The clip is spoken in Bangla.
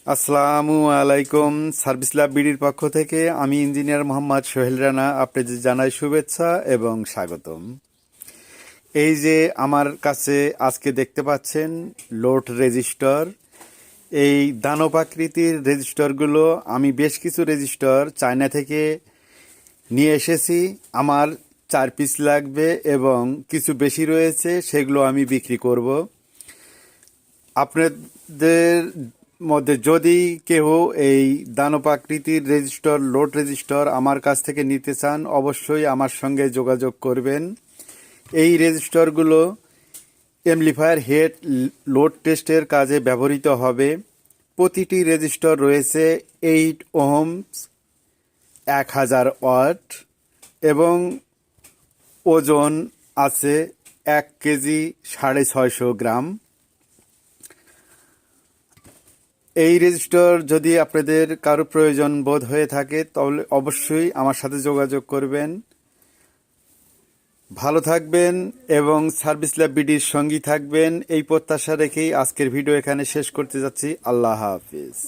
আসসালামু আলাইকুম। সার্ভিস ল্যাব বিডির পক্ষ থেকে আমি ইঞ্জিনিয়ার মোহাম্মদ সোহেল রানা আপনাদের জানাই শুভেচ্ছা এবং স্বাগতম। এই যে আমার কাছে আজকে দেখতে পাচ্ছেন লোড রেজিস্টার, এই দানবাকৃতির রেজিস্টারগুলো আমি বেশ কিছু রেজিস্টার চায়না থেকে নিয়ে এসেছি। আমার 4 পিস লাগবে এবং কিছু বেশি রয়েছে, সেগুলো আমি বিক্রি করব। আপনাদের মধ্যে যদি কেউ এই দানবাকৃতির রেজিস্টার, লোড রেজিস্টার আমার কাছ থেকে নিতে চান, অবশ্যই আমার সঙ্গে যোগাযোগ করবেন। এই রেজিস্টারগুলো অ্যাম্প্লিফায়ার হেড লোড টেস্টের কাজে ব্যবহৃত হবে। প্রতিটি রেজিস্টার রয়েছে 8 ওহমস, 1000 ওয়াট এবং ওজন আছে 1 কেজি 650 গ্রাম। এই রেজিস্টার যদি আপনাদের কারো প্রয়োজন বোধ হয়ে থাকে তাহলে অবশ্যই আমার সাথে যোগাযোগ করবেন। ভালো থাকবেন এবং সার্ভিস ল্যাব বিডির সঙ্গী থাকবেন, এই প্রত্যাশা রেখেই আজকের ভিডিও এখানে শেষ করতে যাচ্ছি। আল্লাহ হাফিজ।